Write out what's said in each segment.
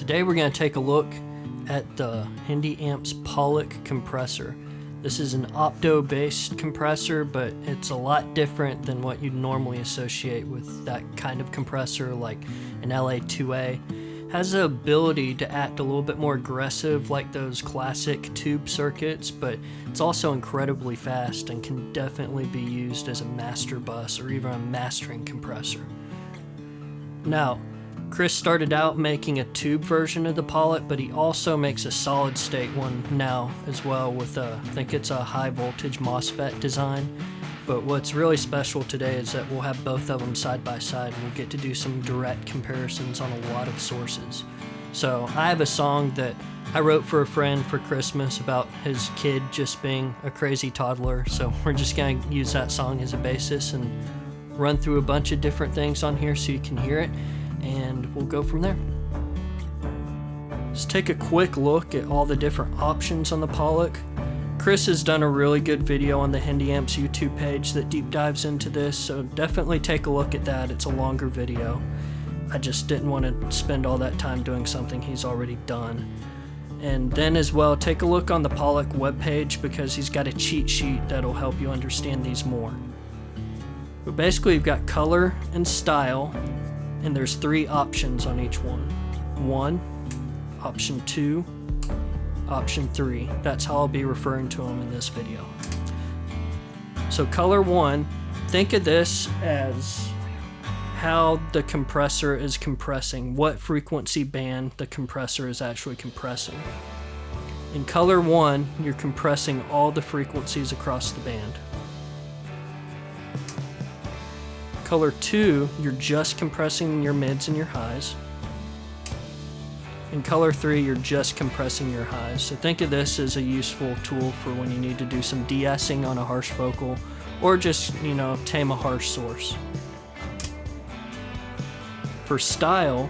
Today we're going to take a look at the HendyAmps Pollock compressor. This is an opto-based compressor, but it's a lot different than what you'd normally associate with that kind of compressor, like an LA2A. Has the ability to act a little bit more aggressive like those classic tube circuits, but it's also incredibly fast and can definitely be used as a master bus or even a mastering compressor. Now, Chris started out making a tube version of the Pollock, but he also makes a solid state one now as well with I think it's a high voltage MOSFET design. But what's really special today is that we'll have both of them side by side and we'll get to do some direct comparisons on a lot of sources. So I have a song that I wrote for a friend for Christmas about his kid just being a crazy toddler. So we're just going to use that song as a basis and run through a bunch of different things on here so you can hear it. And we'll go from there. Let's take a quick look at all the different options on the Pollock. Chris has done a really good video on the HendyAmps YouTube page that deep dives into this, so definitely take a look at that. It's a longer video. I just didn't want to spend all that time doing something he's already done. And then as well, take a look on the Pollock webpage because he's got a cheat sheet that'll help you understand these more. But basically you've got color and style, and there's 3 options on each one. 1, option 2, option 3. That's how I'll be referring to them in this video. So color 1, think of this as how the compressor is compressing, what frequency band the compressor is actually compressing. In color 1, you're compressing all the frequencies across the band. Color 2, you're just compressing your mids and your highs. In color 3, you're just compressing your highs. So think of this as a useful tool for when you need to do some de-essing on a harsh vocal or just, tame a harsh source. For style,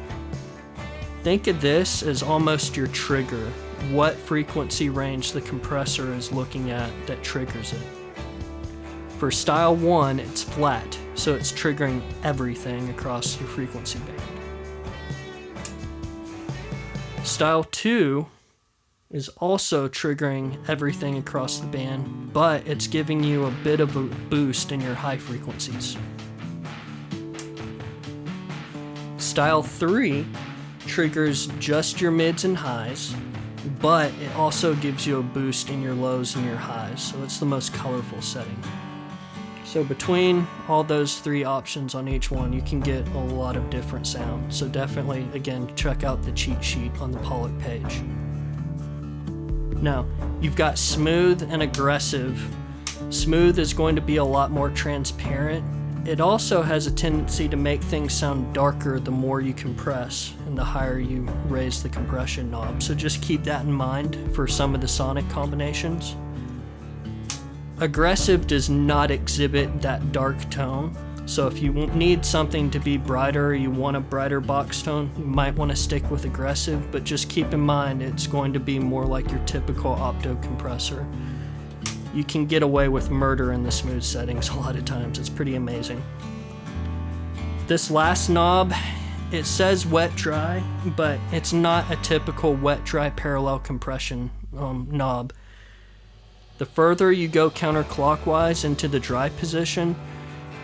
think of this as almost your trigger. What frequency range the compressor is looking at that triggers it. For style 1, it's flat, so it's triggering everything across your frequency band. Style 2 is also triggering everything across the band, but it's giving you a bit of a boost in your high frequencies. Style 3 triggers just your mids and highs, but it also gives you a boost in your lows and your highs, so it's the most colorful setting. So between all those 3 options on each one, you can get a lot of different sound. So definitely, again, check out the cheat sheet on the Pollock page. Now, you've got smooth and aggressive. Smooth is going to be a lot more transparent. It also has a tendency to make things sound darker the more you compress and the higher you raise the compression knob. So just keep that in mind for some of the sonic combinations. Aggressive does not exhibit that dark tone, so if you need something to be brighter or you want a brighter box tone, you might want to stick with aggressive, but just keep in mind it's going to be more like your typical opto compressor. You can get away with murder in the smooth settings a lot of times. It's pretty amazing. This last knob, it says wet dry, but it's not a typical wet dry parallel compression knob. The further you go counterclockwise into the dry position,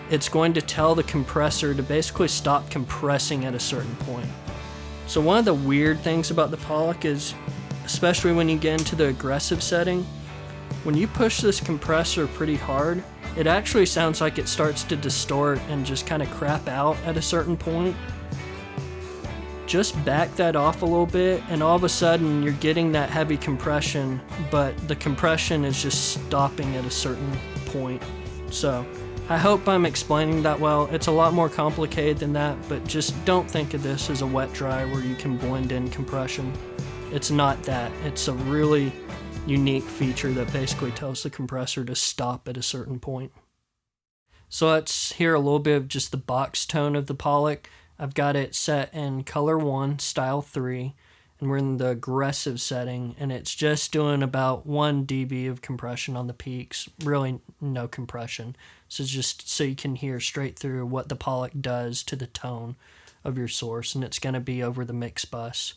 it's going to tell the compressor to basically stop compressing at a certain point. So one of the weird things about the Pollock is, especially when you get into the aggressive setting, when you push this compressor pretty hard, it actually sounds like it starts to distort and just kind of crap out at a certain point. Just back that off a little bit and all of a sudden you're getting that heavy compression, but the compression is just stopping at a certain point. So I hope I'm explaining that well. It's a lot more complicated than that, but just don't think of this as a wet dry where you can blend in compression. It's not that. It's a really unique feature that basically tells the compressor to stop at a certain point. So let's hear a little bit of just the box tone of the Pollock. I've got it set in color 1, style 3, and we're in the aggressive setting, and it's just doing about 1 dB of compression on the peaks, really no compression. So just so you can hear straight through what the Pollock does to the tone of your source, and it's going to be over the mix bus.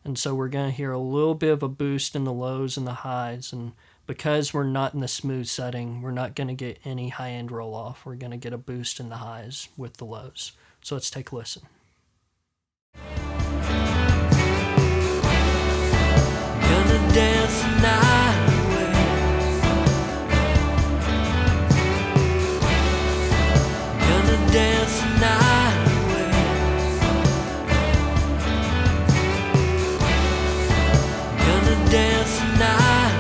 And so we're going to hear a little bit of a boost in the lows and the highs. And because we're not in the smooth setting, we're not going to get any high-end roll-off. We're going to get a boost in the highs with the lows. So let's take a listen. Gonna dance tonight. Gonna dance tonight. Gonna dance tonight.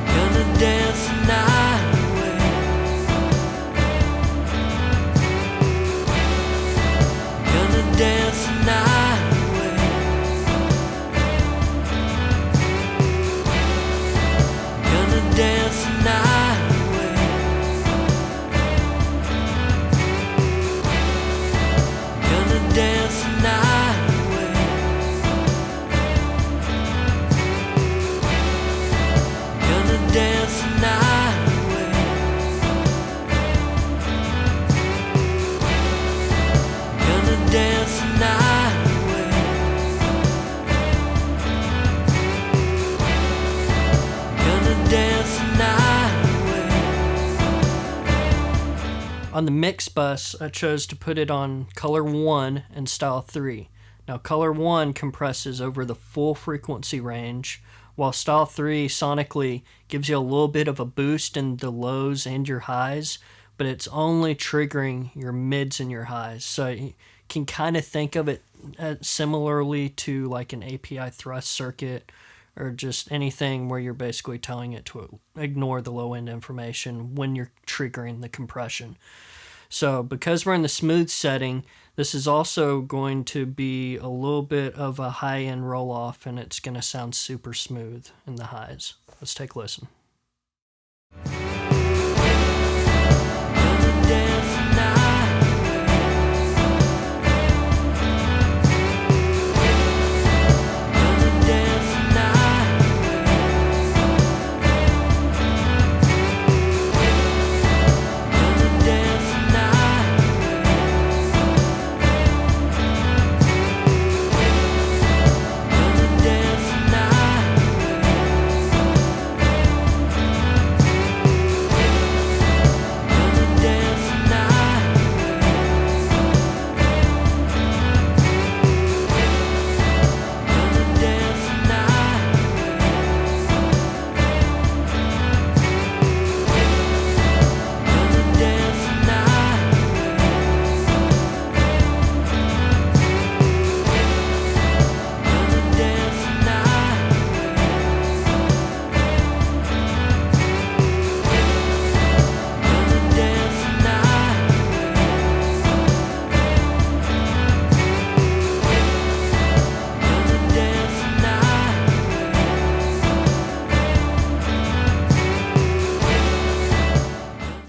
Gonna dance tonight. Gonna dance tonight. Gonna dance tonight. Gonna dance tonight. Gonna dance tonight. Gonna dance tonight. Gonna dance tonight. On the mix bus, I chose to put it on color 1 and style 3. Now color 1 compresses over the full frequency range, while style 3 sonically gives you a little bit of a boost in the lows and your highs, but it's only triggering your mids and your highs. So you can kind of think of it similarly to like an API thrust circuit, or just anything where you're basically telling it to ignore the low end information when you're triggering the compression. So because we're in the smooth setting, this is also going to be a little bit of a high end roll off, and it's going to sound super smooth in the highs. Let's take a listen.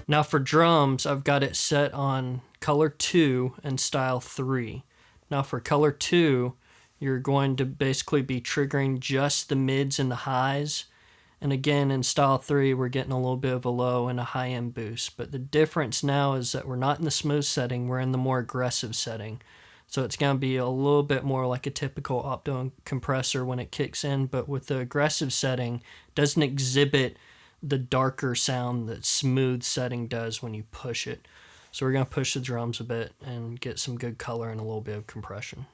Now for drums, I've got it set on color 2 and style 3. Now for color 2, you're going to basically be triggering just the mids and the highs. And again, in style 3, we're getting a little bit of a low and a high end boost. But the difference now is that we're not in the smooth setting, we're in the more aggressive setting. So it's going to be a little bit more like a typical opto compressor when it kicks in, but with the aggressive setting, it doesn't exhibit the darker sound that smooth setting does when you push it. So we're going to push the drums a bit and get some good color and a little bit of compression.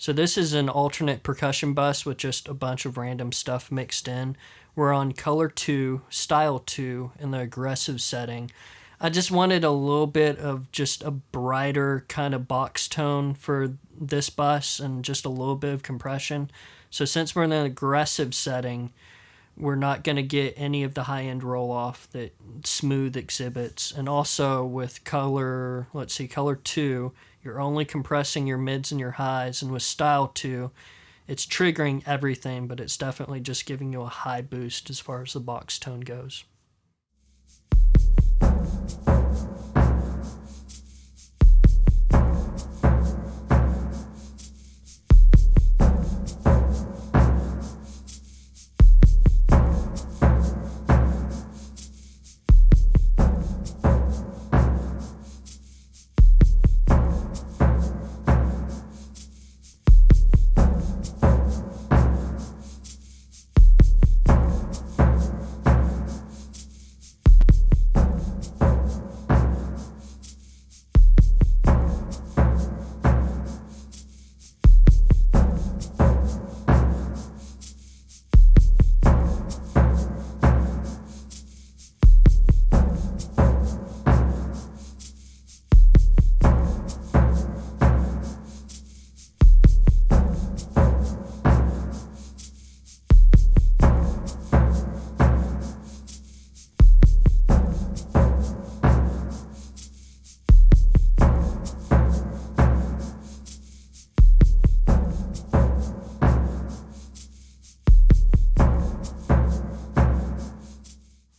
So this is an alternate percussion bus with just a bunch of random stuff mixed in. We're on color 2, style 2 in the aggressive setting. I just wanted a little bit of just a brighter kind of box tone for this bus and just a little bit of compression. So since we're in an aggressive setting, we're not going to get any of the high-end roll-off that smooth exhibits. And also with color, let's see, color 2, you're only compressing your mids and your highs. And with style 2, it's triggering everything, but it's definitely just giving you a high boost as far as the box tone goes.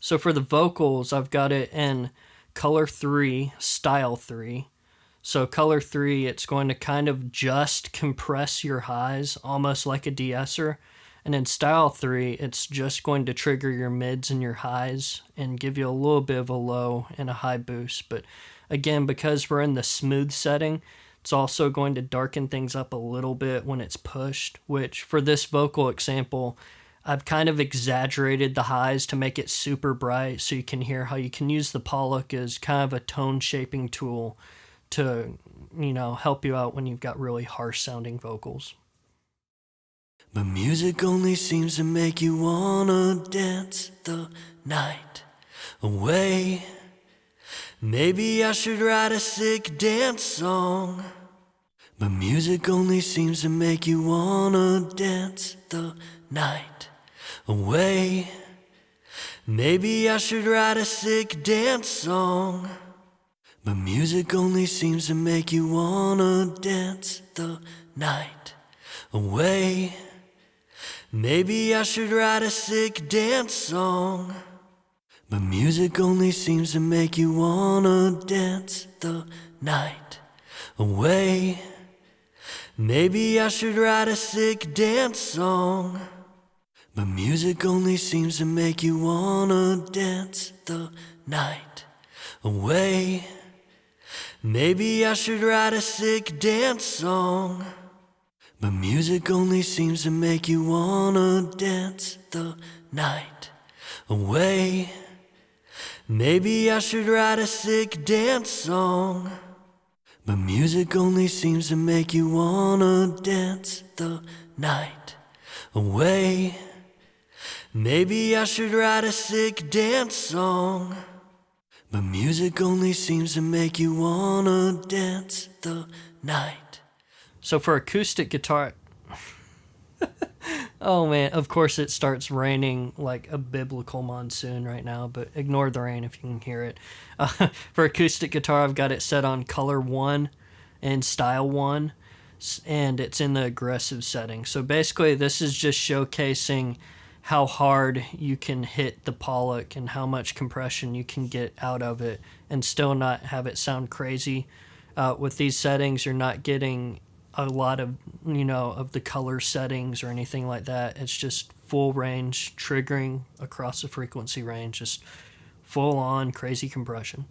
So for the vocals, I've got it in color 3, style 3. So color 3, it's going to kind of just compress your highs, almost like a de-esser. And in style 3, it's just going to trigger your mids and your highs and give you a little bit of a low and a high boost. But again, because we're in the smooth setting, it's also going to darken things up a little bit when it's pushed, which for this vocal example, I've kind of exaggerated the highs to make it super bright so you can hear how you can use the Pollock as kind of a tone shaping tool to, help you out when you've got really harsh sounding vocals. But music only seems to make you wanna dance the night away. Maybe I should write a sick dance song. But music only seems to make you wanna dance the night away. Maybe I should write a sick dance song. But music only seems to make you wanna dance the night away. Maybe I should write a sick dance song. But music only seems to make you wanna dance the night away. Maybe I should write a sick dance song. But music only seems to make you wanna dance the night away. Maybe I should write a sick dance song. But music only seems to make you wanna dance the night away. Maybe I should write a sick dance song. But music only seems to make you wanna dance the night away. Maybe I should write a sick dance song. But music only seems to make you wanna dance the night. So for acoustic guitar, oh man, of course it starts raining like a biblical monsoon right now, but ignore the rain if you can hear it. For acoustic guitar, I've got it set on color 1 and style 1, and it's in the aggressive setting. So basically this is just showcasing how hard you can hit the Pollock and how much compression you can get out of it and still not have it sound crazy. With these settings, you're not getting a lot of, of the color settings or anything like that. It's just full range triggering across the frequency range, just full on crazy compression.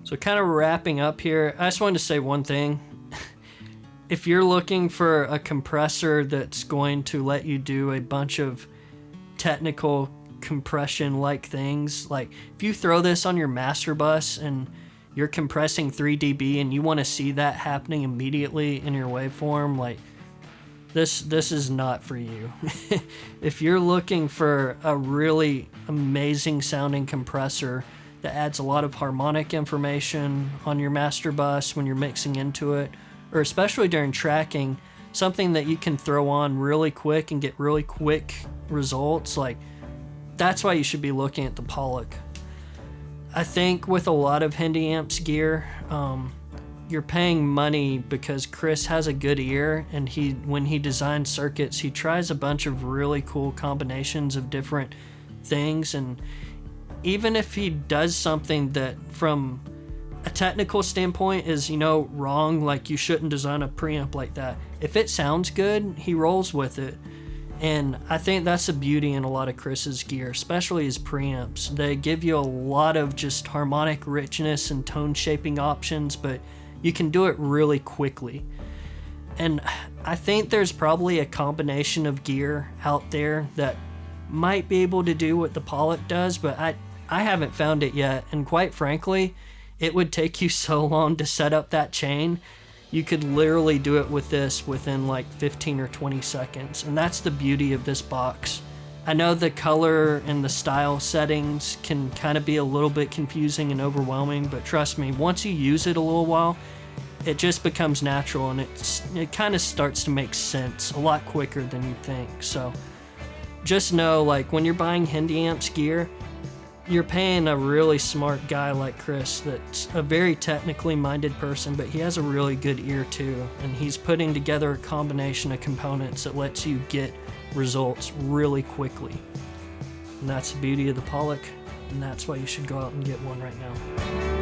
So kind of wrapping up here, I just wanted to say one thing. If you're looking for a compressor that's going to let you do a bunch of technical compression-like things, like if you throw this on your master bus and you're compressing 3 dB and you want to see that happening immediately in your waveform, like this is not for you. If you're looking for a really amazing sounding compressor that adds a lot of harmonic information on your master bus when you're mixing into it, or especially during tracking, something that you can throw on really quick and get really quick results, like that's why you should be looking at the Pollock. I think with a lot of HendyAmps gear, you're paying money because Chris has a good ear, and when he designs circuits, he tries a bunch of really cool combinations of different things, and even if he does something that from a technical standpoint is, wrong, like you shouldn't design a preamp like that, if it sounds good, he rolls with it. And I think that's the beauty in a lot of Chris's gear, especially his preamps. They give you a lot of just harmonic richness and tone shaping options, but you can do it really quickly. And I think there's probably a combination of gear out there that might be able to do what the Pollock does, but I haven't found it yet. And quite frankly, it would take you so long to set up that chain. You could literally do it with this within like 15 or 20 seconds. And that's the beauty of this box. I know the color and the style settings can kind of be a little bit confusing and overwhelming, but trust me, once you use it a little while, it just becomes natural, and it kind of starts to make sense a lot quicker than you think. So just know, like, when you're buying HendyAmps gear, you're paying a really smart guy like Chris that's a very technically minded person, but he has a really good ear too, and he's putting together a combination of components that lets you get results really quickly. And that's the beauty of the Pollock, and that's why you should go out and get one right now.